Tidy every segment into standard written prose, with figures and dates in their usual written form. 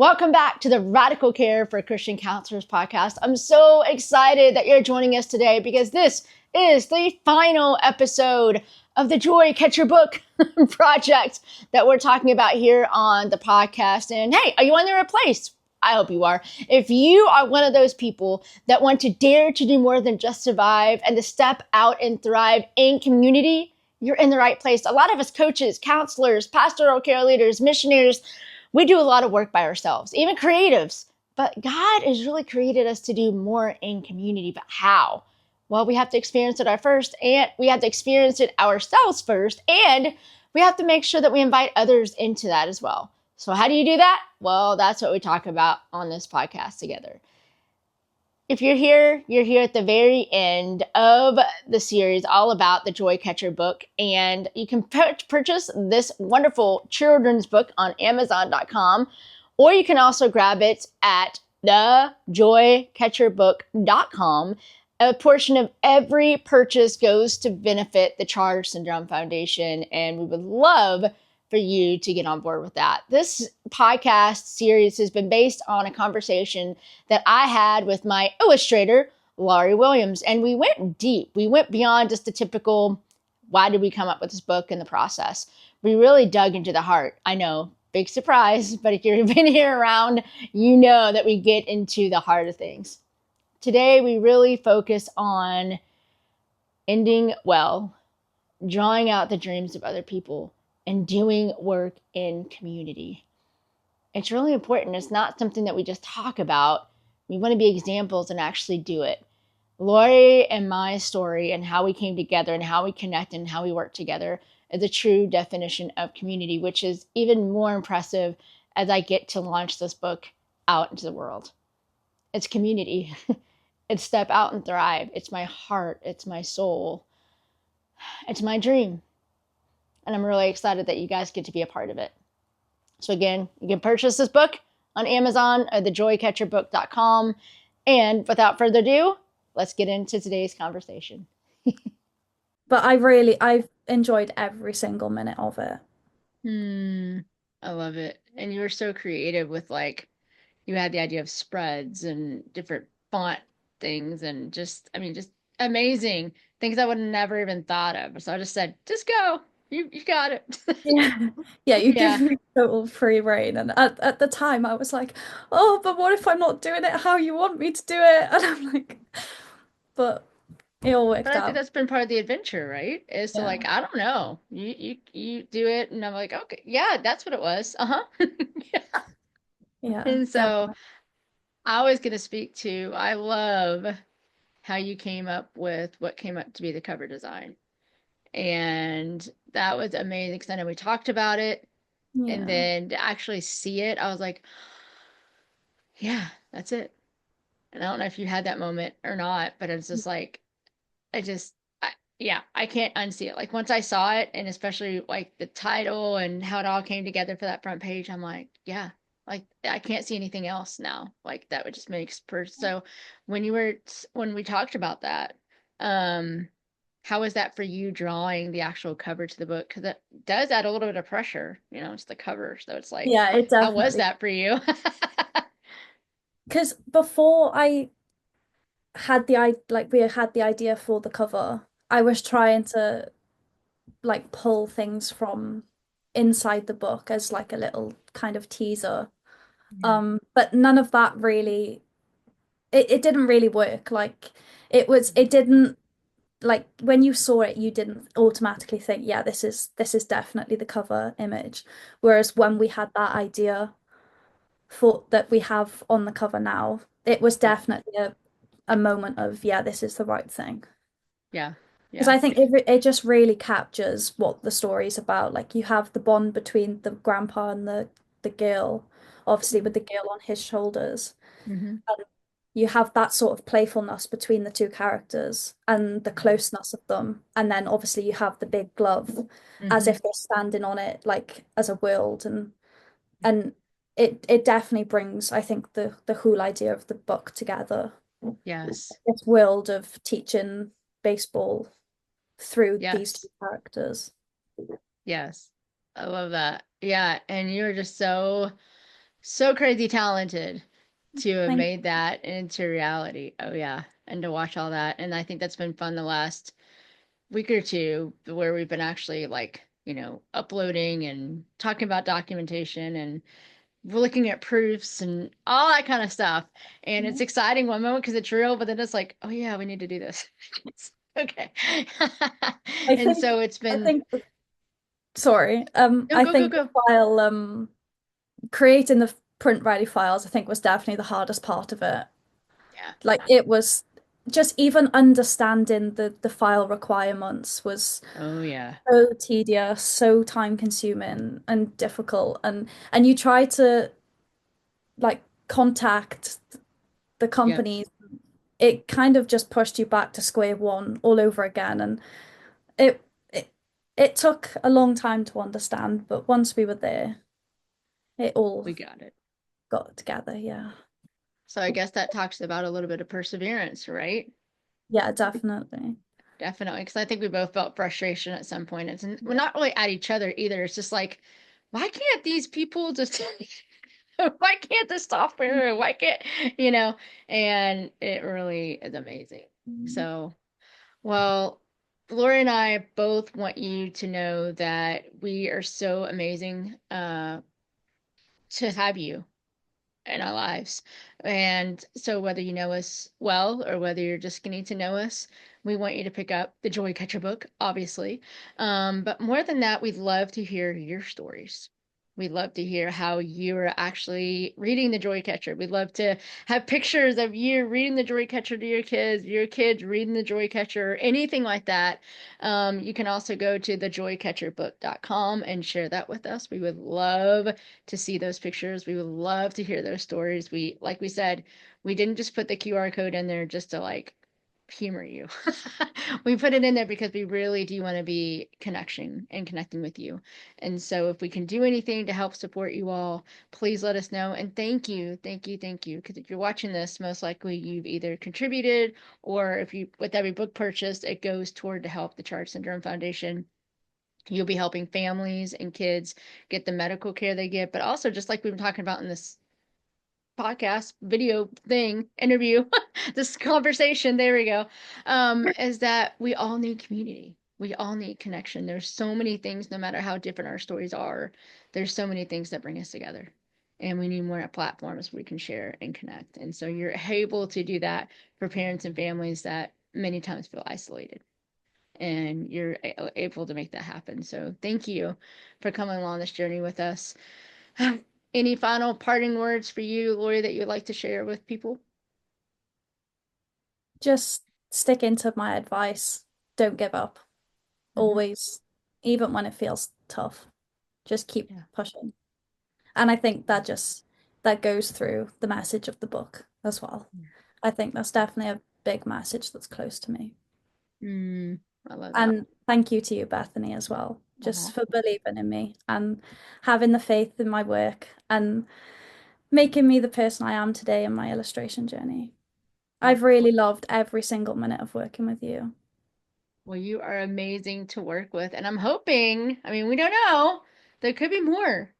Welcome back to the Radical Care for Christian Counselors podcast. I'm so excited that you're joining us today because this is the final episode of the Joy Catcher Book project that we're talking about here on the podcast. And hey, are you in the right place? I hope you are. If you are one of those people that want to dare to do more than just survive and to step out and thrive in community, you're in the right place. A lot of us coaches, counselors, pastoral care leaders, missionaries, we do a lot of work by ourselves, even creatives. But God has really created us to do more in community. But how? Well, we have to experience it first, and we have to experience it ourselves first, and we have to make sure that we invite others into that as well. So how do you do that? Well, that's what we talk about on this podcast together. If you're here at the very end of the series all about the Joy Catcher book, and you can purchase this wonderful children's book on Amazon.com, or you can also grab it at thejoycatcherbook.com. A portion of every purchase goes to benefit the Charge Syndrome Foundation, and we would love for you to get on board with that. This podcast series has been based on a conversation that I had with my illustrator, Lowri Williams, and we went deep. We went beyond just the typical, why did we come up with this book and the process? We really dug into the heart. I know, big surprise, but if you've been here around, you know that we get into the heart of things. Today, we really focus on ending well, drawing out the dreams of other people, and doing work in community. It's really important. It's not something that we just talk about. We want to be examples and actually do it. Lowri and my story and how we came together and how we connect and how we work together is a true definition of community, which is even more impressive as I get to launch this book out into the world. It's community. It's step out and thrive. It's my heart. It's my soul. It's my dream. And I'm really excited that you guys get to be a part of it. So again, you can purchase this book on Amazon at thejoycatcherbook.com. And without further ado, let's get into today's conversation. But I've enjoyed every single minute of it. I love it. And you were so creative with you had the idea of spreads and different font things and just amazing things I would have never even thought of. So I just said, just go. You got it. Yeah. Yeah, you Yeah. give me total free rein. And at the time I was like, oh, but what if I'm not doing it how you want me to do it? And I'm like, but it all But worked I think out. that's been part of the adventure, right? Is to Yeah. I don't know. You do it and I'm like, okay, yeah, that's what it was. Uh-huh. Yeah. Yeah, And so definitely. I was gonna speak to, I love how you came up with what came up to be the cover design. And that was amazing because I know we talked about it, and Yeah. then to actually see it, I was like, yeah, that's it. And I don't know if you had that moment or not, but it was just like, I just, yeah, I can't unsee it. Like once I saw it, and especially like the title and how it all came together for that front page, I'm like, yeah, like I can't see anything else now. Like that would just makes per. So when we talked about that, um, how was that for you drawing the actual cover to the book? Because it does add a little bit of pressure, it's the cover. So it's like, Yeah, it how was definitely. that for you? Because before I had we had the idea for the cover, I was trying to like pull things from inside the book as like a little kind of teaser. Yeah. But none of that really it didn't really work. Like it didn't like when you saw it, you didn't automatically think, yeah, this is definitely the cover image. Whereas when we had that idea for that we have on the cover now, it was Yeah. definitely a moment of, yeah, this is the right thing. Yeah. Because Yeah. I think it just really captures what the story's about. Like you have the bond between the grandpa and the girl, obviously with the girl on his shoulders. Mm-hmm. You have that sort of playfulness between the two characters and the closeness of them. And then obviously you have the big glove as Mm-hmm. if they're standing on it like as a world and it definitely brings, I think, the whole idea of the book together. Yes. This world of teaching baseball through these Yes. two characters. Yes. I love that. Yeah. And you were just so So crazy talented to have Thank made that into reality. Oh yeah. And to watch all that. And I think that's been fun the last week or two where we've been actually like, uploading and talking about documentation and we're looking at proofs and all that kind of stuff. And it's you. exciting one moment because it's real, but then it's like, oh yeah, we need to do this. Okay. I And think so it's I been, think sorry. no, I go, go, think the go. file creating the print ready files, I think was definitely the hardest part of it. Yeah. Like it was just even understanding the file requirements was Oh yeah. so tedious, so time consuming and difficult. And you try to like contact the Yep. companies, it kind of just pushed you back to square one all over again. And it it it took a long time to understand, but once we were there, it all We got it. got together. Yeah. So I guess that talks about a little bit of perseverance, right? Yeah, definitely. Definitely. Because I think we both felt frustration at some point. We're not really at each other either. It's just like, why can't these people just, why can't the software, why can't, you know, and it really is amazing. Mhm. So, well, Lori and I both want you to know that we are so amazing to have you in our lives. And so, whether you know us well or whether you're just getting to know us, we want you to pick up the Joy Catcher book, obviously. But more than that, we'd love to hear your stories. We'd love to hear how you're actually reading the Joy Catcher. We'd love to have pictures of you reading the Joy Catcher to your kids reading the Joy Catcher, or anything like that. You can also go to thejoycatcherbook.com and share that with us. We would love to see those pictures. We would love to hear those stories. Like we said, we didn't just put the QR code in there just to like humor you. We put it in there because we really do want to be connecting with you. And so if we can do anything to help support you all, please let us know. And thank you, thank you, thank you. Because if you're watching this, most likely you've either contributed or if you, with every book purchased, it goes toward to help the Charge Syndrome Foundation. You'll be helping families and kids get the medical care they get, but also just like we've been talking about in this podcast, video thing, interview, this conversation, there we go, is that we all need community. We all need connection. There's so many things, no matter how different our stories are, there's so many things that bring us together. And we need more platforms we can share and connect. And so you're able to do that for parents and families that many times feel isolated and you're able to make that happen. So thank you for coming along this journey with us. Any final parting words for you, Lori, that you'd like to share with people? Just stick into my advice. Don't give up. Mm-hmm. Always, even when it feels tough, just keep Yeah. pushing. And I think that goes through the message of the book as well. I think that's definitely a big message that's close to me. Mm, I love that. And thank you to you, Bethany, as well, Aw. just for believing in me and having the faith in my work and making me the person I am today in my illustration journey. I've really loved every single minute of working with you. Well, you are amazing to work with, and I'm hoping, I mean, we don't know, there could be more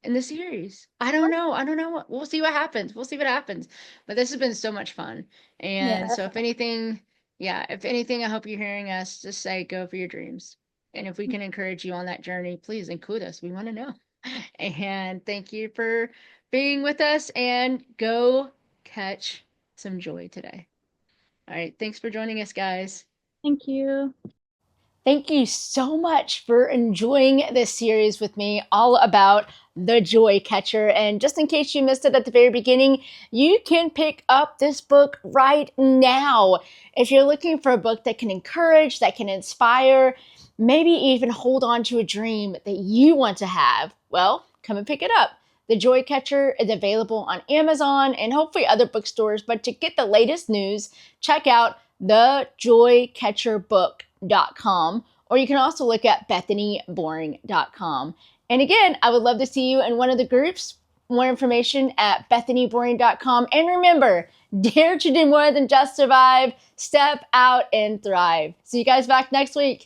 in the series. I don't know. I don't know what we'll see what happens. We'll see what happens. But this has been so much fun. And Yeah, so if anything, yeah, if anything, I hope you're hearing us just say go for your dreams. And if we can encourage you on that journey, please include us. We want to know. And thank you for being with us and go catch some joy today. All right. Thanks for joining us, guys. thank you. Thank you so much for enjoying this series with me, all about the Joy Catcher. And just in case you missed it at the very beginning, you can pick up this book right now. If you're looking for a book that can encourage, that can inspire, maybe even hold on to a dream that you want to have, well, come and pick it up. The Joy Catcher is available on Amazon and hopefully other bookstores. But to get the latest news, check out thejoycatcherbook.com, or you can also look at bethanyboring.com. And again, I would love to see you in one of the groups. More information at bethanyboring.com. And remember, dare to do more than just survive. Step out and thrive. See you guys back next week.